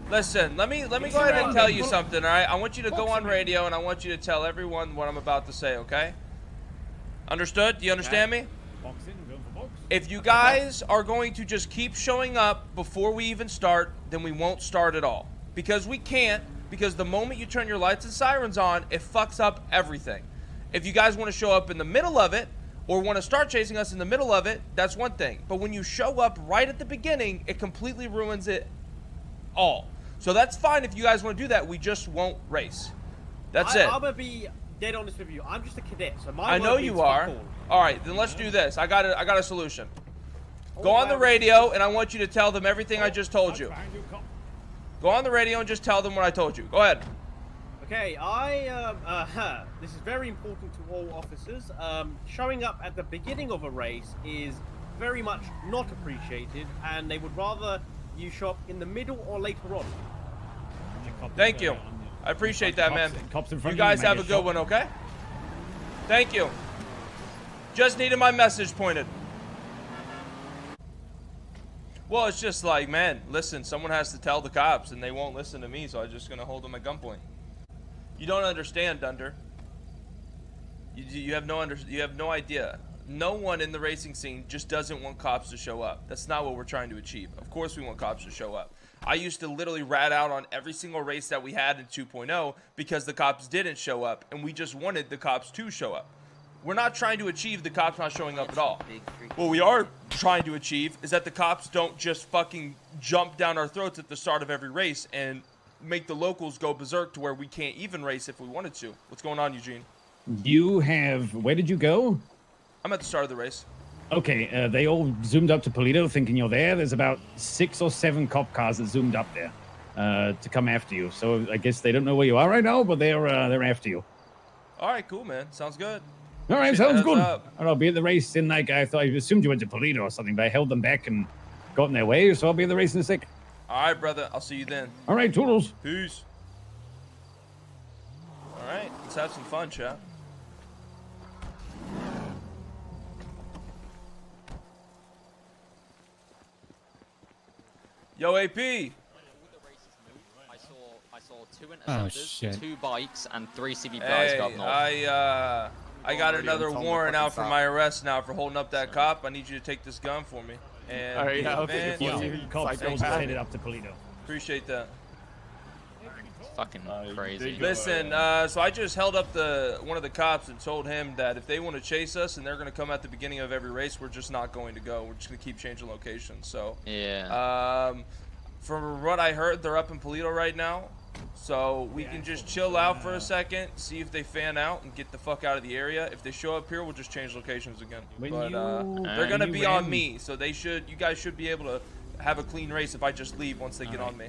Listen, let me go ahead and tell you something, all right? I want you to go on radio, and I want you to tell everyone what I'm about to say, okay? Understood? Do you understand me? If you guys are going to just keep showing up before we even start, then we won't start at all. Because we can't, because the moment you turn your lights and sirens on, it fucks up everything. If you guys want to show up in the middle of it, or want to start chasing us in the middle of it, that's one thing. But when you show up right at the beginning, it completely ruins it all. So that's fine if you guys want to do that. We just won't race. That's it. I'm gonna be dead honest with you. I'm just a cadet, so my I know you are. All right, then let's do this. I got a solution. Go on the radio, and I want you to tell them everything I just told you. Go on the radio and just tell them what I told you. Go ahead. Okay, this is very important to all officers. Showing up at the beginning of a race is very much not appreciated, and they would rather you show up in the middle or later on. Thank you. I appreciate that, man. You guys have a good one, okay? Thank you. Just needed my message pointed. Well, it's just like, man, listen, someone has to tell the cops, and they won't listen to me, so I'm just going to hold them at gunpoint. You don't understand, Dunder. You have no idea. No one in the racing scene just doesn't want cops to show up. That's not what we're trying to achieve. Of course we want cops to show up. I used to literally rat out on every single race that we had in 2.0 because the cops didn't show up, and we just wanted the cops to show up. We're not trying to achieve the cops not showing up at all. What we are trying to achieve is that the cops don't just fucking jump down our throats at the start of every race and make the locals go berserk to where we can't even race if we wanted to. What's going on, Eugene? Where did you go? I'm at the start of the race. Okay, they all zoomed up to Polito thinking you're there. There's about 6 or 7 cop cars that zoomed up there to come after you. So I guess they don't know where you are right now, but they're after you. All right, cool, man. Sounds good. All right, sounds good. I'll be at the race in I assumed you went to Polito or something, but I held them back and got in their way, so I'll be at the race in a sec. All right, brother. I'll see you then. All right, toodles. Peace. All right, let's have some fun, chat. Yo, AP. I saw 2 interceptors, 2 bikes, and 3 CB guys go up north. I got another warrant out for my arrest now for holding up that cop. I need you to take this gun for me. And all right, I'll take it. Cops headed up to Polito. Appreciate that. Fucking crazy. Listen, so I just held up one of the cops and told him that if they want to chase us and they're going to come at the beginning of every race, we're just not going to go. We're just going to keep changing locations. So yeah. From what I heard, they're up in Polito right now. So we can just chill out for a second, see if they fan out, and get the fuck out of the area. If they show up here, we'll just change locations again. But they're gonna be on me, so you guys should be able to have a clean race if I just leave once they get on me.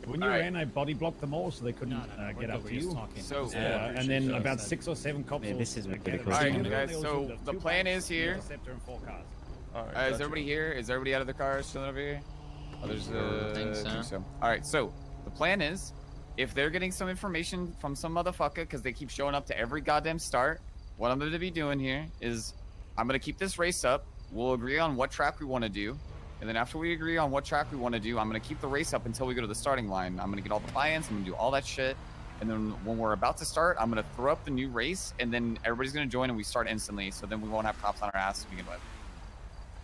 When you ran, I body blocked them all, so they couldn't get up to you. So, and then about 6 or 7 cops. This is ridiculous. All right, guys. So the plan is here. All right, is everybody here? Is everybody out of the cars chilling over here? Oh, there's I think so. All right. So the plan is, if they're getting some information from some motherfucker because they keep showing up to every goddamn start, what I'm going to be doing here is I'm going to keep this race up. We'll agree on what track we want to do. And then after we agree on what track we want to do, I'm going to keep the race up until we go to the starting line. I'm going to get all the buy-ins. I'm going to do all that shit. And then when we're about to start, I'm going to throw up the new race. And then everybody's going to join and we start instantly. So then we won't have cops on our ass to begin with.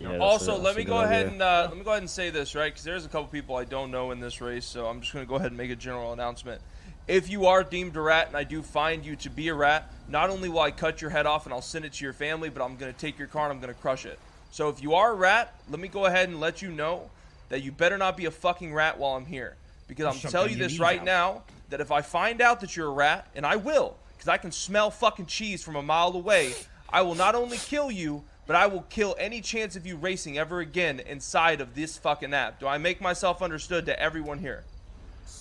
Yeah, also, let me go ahead and say this, right? Because there's a couple people I don't know in this race, so I'm just going to go ahead and make a general announcement. If you are deemed a rat and I do find you to be a rat, not only will I cut your head off and I'll send it to your family, but I'm going to take your car and I'm going to crush it. So if you are a rat, let me go ahead and let you know that you better not be a fucking rat while I'm here. Because I'm telling you this right now, that if I find out that you're a rat, and I will, because I can smell fucking cheese from a mile away, I will not only kill you, but I will kill any chance of you racing ever again inside of this fucking app. Do I make myself understood to everyone here?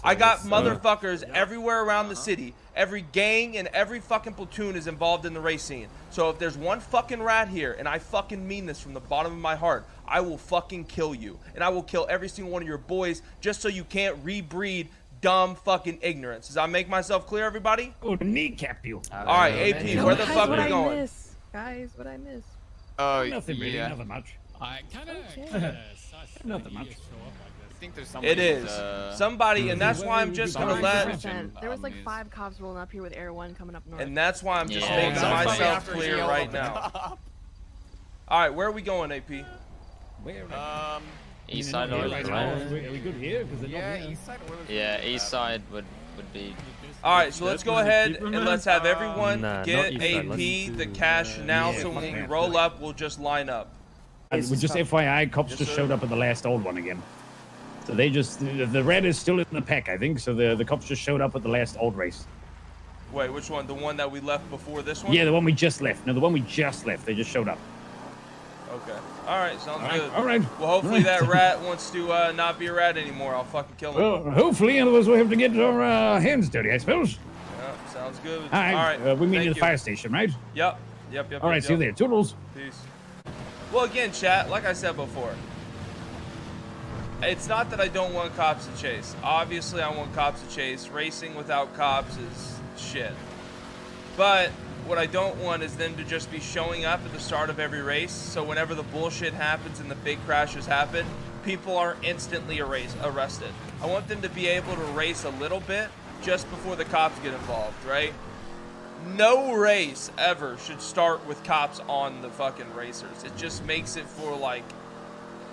I got motherfuckers everywhere around the city. Every gang and every fucking platoon is involved in the race scene. So if there's one fucking rat here, and I fucking mean this from the bottom of my heart, I will fucking kill you. And I will kill every single one of your boys just so you can't rebreed dumb fucking ignorance. Does that make myself clear, everybody? Oh, kneecap you. Alright, AP, where the fuck are we going? Guys, what I miss? Nothing really, nothing much. I kind of nothing much. think there's somebody. It is. Somebody, and that's why I'm just gonna let. 100%. There was like 5 cops rolling up here with Air 1 coming up north. And that's why I'm just making myself clear right now. All right, where are we going, AP? East side or right now. Are we good here? East side. Yeah, east side would be. All right, so let's go ahead and let's have everyone get AP the cash now, so when we roll up, we'll just line up. And just FYI, cops just showed up at the last old one again. So they just the red is still in the pack, I think. So the cops just showed up at the last old race. Wait, which one? The one that we left before this one? Yeah, the one we just left. No, the one we just left. They just showed up. Okay. All right, sounds good. All right. Well, hopefully that rat wants to not be a rat anymore. I'll fucking kill him. Well, hopefully, otherwise we'll have to get our hands dirty, I suppose. Yeah, sounds good. All right. We meet at the fire station, right? Yep. All right, see you there. Toodles. Peace. Well, again, chat, like I said before, it's not that I don't want cops to chase. Obviously, I want cops to chase. Racing without cops is shit. But what I don't want is them to just be showing up at the start of every race, so whenever the bullshit happens and the big crashes happen, people are instantly arrested. I want them to be able to race a little bit just before the cops get involved, right? No race ever should start with cops on the fucking racers. It just makes it for, like,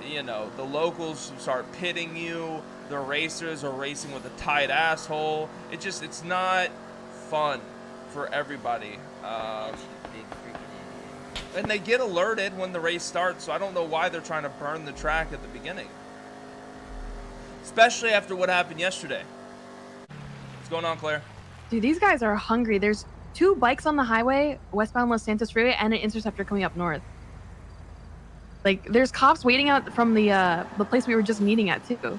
you know, the locals start pitting you, the racers are racing with a tight asshole. It's not fun for everybody. And they get alerted when the race starts, so I don't know why they're trying to burn the track at the beginning. Especially after what happened yesterday. What's going on, Claire? Dude, these guys are hungry. There's 2 bikes on the highway, westbound Los Santos Freeway, and an interceptor coming up north. Like, there's cops waiting out from the place we were just meeting at, too.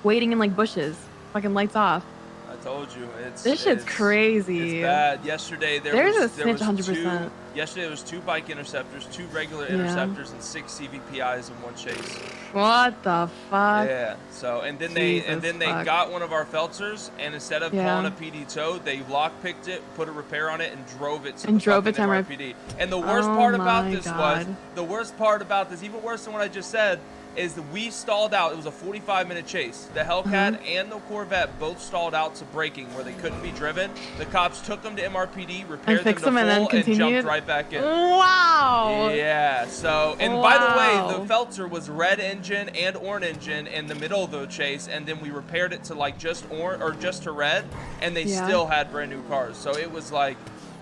Waiting in, like, bushes. Fucking lights off. I told you, this shit's crazy. It's bad. Yesterday there was 100%. Yesterday there was 2 bike interceptors, 2 regular interceptors, and 6 CVPIs in one chase. What the fuck? Yeah. So and then they got one of our Feltzers, and instead of calling a PD tow, they lockpicked it, put a repair on it, and drove it to MRPD. And the worst part about this was even worse than what I just said. Is that we stalled out. It was a 45-minute chase. The Hellcat and the Corvette both stalled out to braking where they couldn't be driven. The cops took them to MRPD, repaired them to full, and jumped right back in. Wow. Yeah. So, and by the way, the Feltzer was red engine and orange engine in the middle of the chase, and then we repaired it to like just orange or just to red, and they still had brand new cars. So it was like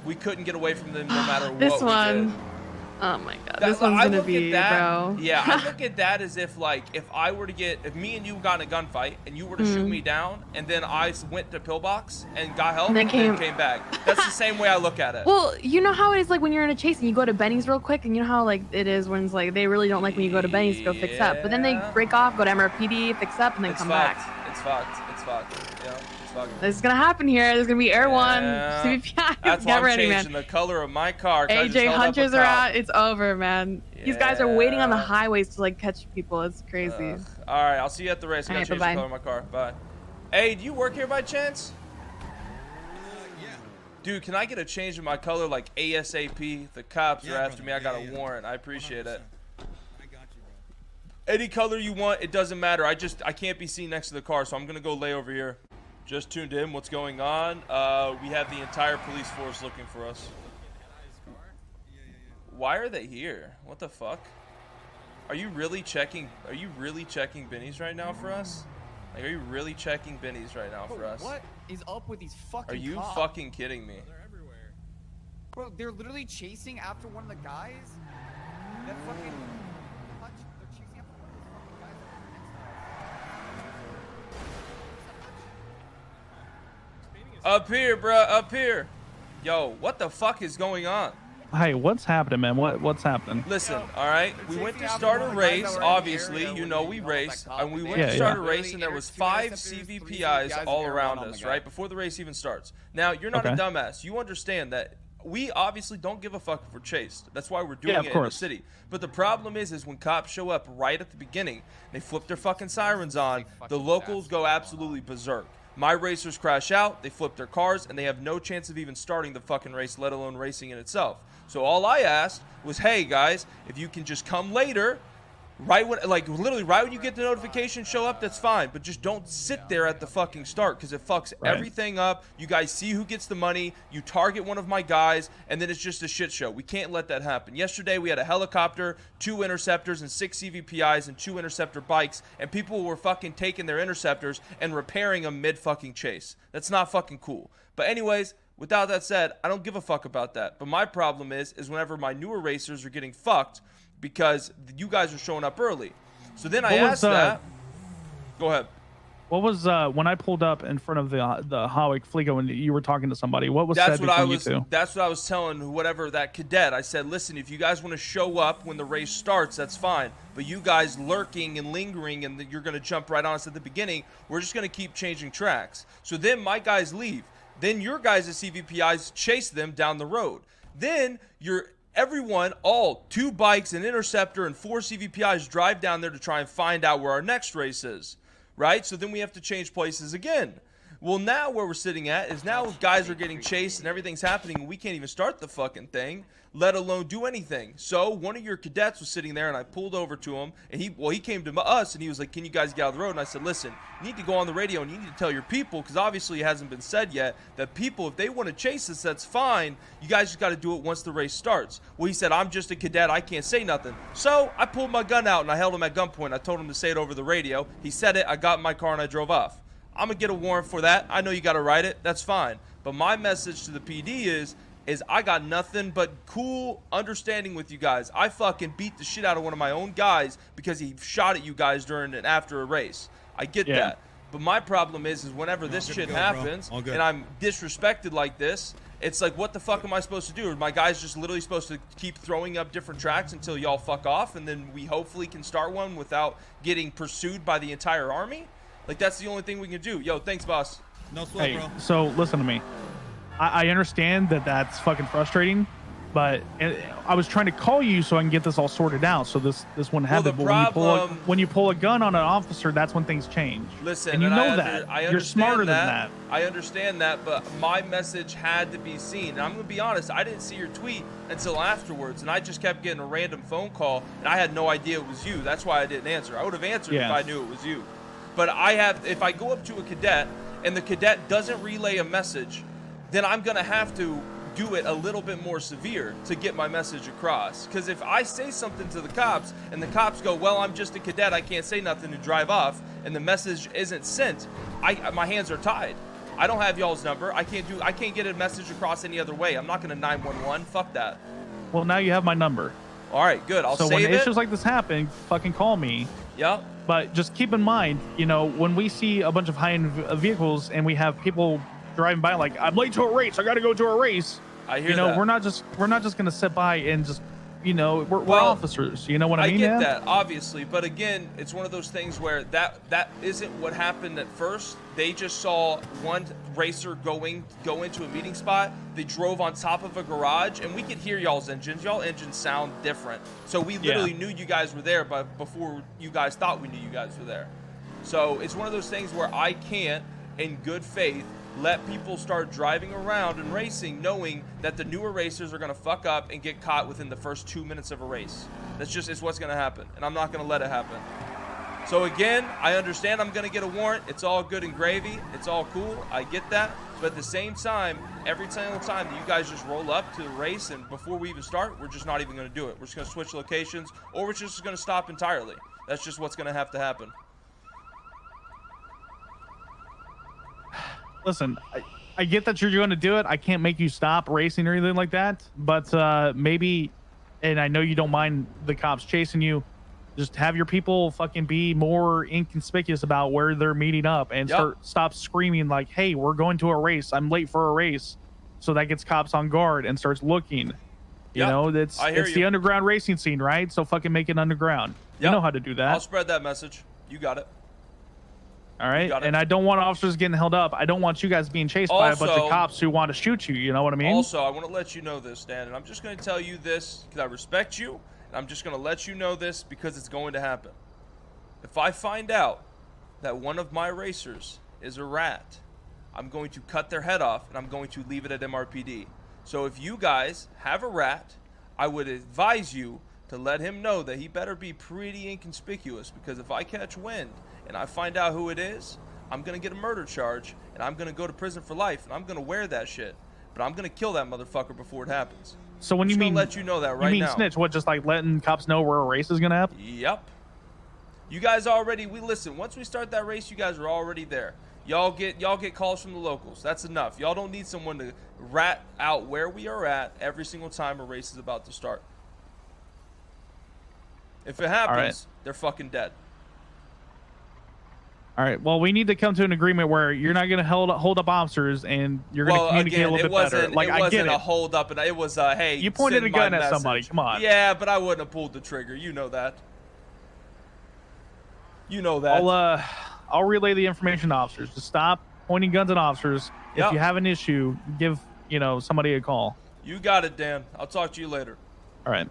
we couldn't get away from them no matter what. This one. Oh my god, this one's gonna be, bro. Yeah, I look at that as if, like, if me and you got in a gunfight and you were to shoot me down, and then I went to pillbox and got help and then came back. That's the same way I look at it. Well, you know how it is like when you're in a chase and you go to Benny's real quick, and you know how like it is when it's like they really don't like when you go to Benny's to go fix up, but then they break off, go to MRPD, fix up, and then come back. It's fucked. Yeah. This is gonna happen here. There's gonna be Air 1, CVPI. That's why I'm changing the color of my car. AJ Hunters are out. It's over, man. Yeah. These guys are waiting on the highways to like catch people. It's crazy. All right, I'll see you at the race. I gotta change the color of my car. Bye. Hey, do you work here by chance? Yeah. Dude, can I get a change in my color like ASAP? The cops are after me. I got a warrant. I appreciate 100%. It. I got you, bro. Any color you want, it doesn't matter. I can't be seen next to the car, so I'm gonna go lay over here. Just tuned in. What's going on? We have the entire police force looking for us. Why are they here? What the fuck? Are you really checking Benny's right now for us? Like, are you really checking Benny's right now for us? What is up with these fucking Are you cops? fucking kidding me? They're everywhere. Bro, they're literally chasing after one of the guys. That fucking Hutch, they're chasing after one of those fucking guys that are next to us. Up here, bruh. Up here. Yo, what the fuck is going on? Hey, what's happening, man? What's happening? Listen, all right. We went to start a race. Obviously, you know we race, and we went to start a race, and there was 5 CVPIs all around us, right, before the race even starts. Now, you're not a dumbass. You understand that we obviously don't give a fuck if we're chased. That's why we're doing it in the city. But the problem is when cops show up right at the beginning, they flip their fucking sirens on, the locals go absolutely berserk. My racers crash out, they flip their cars, and they have no chance of even starting the fucking race, let alone racing in itself. So all I asked was, hey, guys, if you can just come later, right when, like, literally right when you get the notification show up, that's fine, but just don't sit there at the fucking start, because it fucks everything up. You guys see who gets the money, you target one of my guys, and then it's just a shit show. We can't let that happen. Yesterday we had a helicopter, 2 interceptors, and 6 CVPIs and 2 interceptor bikes, and people were fucking taking their interceptors and repairing them mid fucking chase. That's not fucking cool. But anyways, without that said, I don't give a fuck about that. But my problem is whenever my newer racers are getting fucked because you guys are showing up early. So then I asked that. Go ahead. What was when I pulled up in front of the Hawick Fligo and you were talking to somebody? What was said between you two? That's what I was telling whatever that cadet. I said, listen, if you guys want to show up when the race starts, that's fine. But you guys lurking and lingering and you're going to jump right on us at the beginning, we're just going to keep changing tracks. So then my guys leave. Then your guys' CVPIs chase them down the road. Then everyone, all 2 bikes, an interceptor, and 4 CVPIs drive down there to try and find out where our next race is, right? So then we have to change places again. Well, now where we're sitting at is now guys are getting chased and everything's happening and we can't even start the fucking thing, let alone do anything. So one of your cadets was sitting there and I pulled over to him and he came to us and he was like, can you guys get out of the road? And I said, listen, you need to go on the radio and you need to tell your people, because obviously it hasn't been said yet, that people, if they want to chase us, that's fine. You guys just got to do it once the race starts. Well, he said, I'm just a cadet, I can't say nothing. So I pulled my gun out and I held him at gunpoint. I told him to say it over the radio. He said it, I got in my car and I drove off. I'm going to get a warrant for that. I know you got to write it. That's fine. But my message to the PD is I got nothing but cool understanding with you guys. I fucking beat the shit out of one of my own guys because he shot at you guys during and after a race. I get that. But my problem is whenever this shit happens and I'm disrespected like this, it's like, what the fuck am I supposed to do? Are my guys just literally supposed to keep throwing up different tracks until y'all fuck off and then we hopefully can start one without getting pursued by the entire army? Like, that's the only thing we can do. Yo, thanks, boss. No sweat, bro. So listen to me. I understand that that's fucking frustrating, but I was trying to call you so I can get this all sorted out so this wouldn't happen. But when you pull a gun on an officer, that's when things change. Listen, and you know that. You're smarter than that. I understand that, but my message had to be seen. And I'm going to be honest, I didn't see your tweet until afterwards, and I just kept getting a random phone call, and I had no idea it was you. That's why I didn't answer. I would have answered if I knew it was you. But if I go up to a cadet and the cadet doesn't relay a message, then I'm going to have to do it a little bit more severe to get my message across. Because if I say something to the cops and the cops go, well, I'm just a cadet, I can't say nothing, and drive off, and the message isn't sent, my hands are tied. I don't have y'all's number. I can't get a message across any other way. I'm not going to 911. Fuck that. Well, now you have my number. All right, good. I'll save it. So when issues like this happen, fucking call me. Yep. But just keep in mind, when we see a bunch of high-end vehicles and we have people driving by like, I'm late to a race, I got to go to a race. I hear that. We're not just going to sit by and just, we're officers. You know what I mean? I get that, obviously. But again, it's one of those things where that isn't what happened at first. They just saw one racer go into a meeting spot. They drove on top of a garage, and we could hear y'all's engines. Y'all engines sound different. So we literally knew you guys were there, but before you guys thought we knew you guys were there. So it's one of those things where I can't, in good faith, let people start driving around and racing knowing that the newer racers are going to fuck up and get caught within the first 2 minutes of a race. It's what's going to happen, and I'm not going to let it happen. So again, I understand I'm going to get a warrant. It's all good and gravy. It's all cool. I get that. But at the same time, every single time that you guys just roll up to the race and before we even start, we're just not even going to do it. We're just going to switch locations, or we're just going to stop entirely. That's just what's going to have to happen. Listen, I get that you're going to do it. I can't make you stop racing or anything like that. But maybe, and I know you don't mind the cops chasing you, just have your people fucking be more inconspicuous about where they're meeting up and stop screaming like, hey, we're going to a race. I'm late for a race. So that gets cops on guard and starts looking. It's the underground racing scene, right? So fucking make it underground. You know how to do that. I'll spread that message. You got it. All right, and I don't want officers getting held up. I don't want you guys being chased by a bunch of cops who want to shoot you. You know what I mean? Also, I want to let you know this, Dan, and I'm just going to tell you this because I respect you, and I'm just going to let you know this because it's going to happen. If I find out that one of my racers is a rat, I'm going to cut their head off, and I'm going to leave it at MRPD. So if you guys have a rat, I would advise you to let him know that he better be pretty inconspicuous, because if I catch wind and I find out who it is, I'm going to get a murder charge and I'm going to go to prison for life and I'm going to wear that shit. But I'm going to kill that motherfucker before it happens. So when you mean let you know that right now. You mean snitch? What, just like letting cops know where a race is going to happen? Yep. You guys already, listen, once we start that race, you guys are already there. Y'all get calls from the locals. That's enough. Y'all don't need someone to rat out where we are at every single time a race is about to start. If it happens, they're fucking dead. All right. Well, we need to come to an agreement where you're not going to hold up officers and you're going to communicate a little bit better. Like, it I get wasn't it. a hold up, and it was hey. You pointed a gun at somebody. Come on. Yeah, but I wouldn't have pulled the trigger. You know that. You know that. I'll relay the information to officers. Just stop pointing guns at officers. Yep. If you have an issue, give somebody a call. You got it, Dan. I'll talk to you later. All right.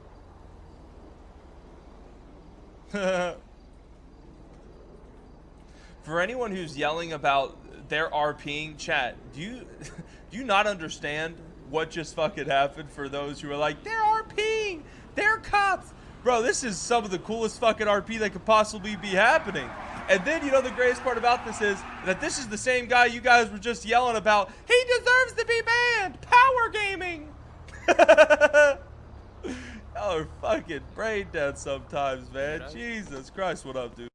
For anyone who's yelling about their RPing, chat, do you not understand what just fucking happened? For those who are like, they're RPing, they're cops. Bro, this is some of the coolest fucking RP that could possibly be happening. And then, the greatest part about this is that this is the same guy you guys were just yelling about. He deserves to be banned. Power gaming. Y'all are fucking brain dead sometimes, man. Jesus Christ, what up, dude?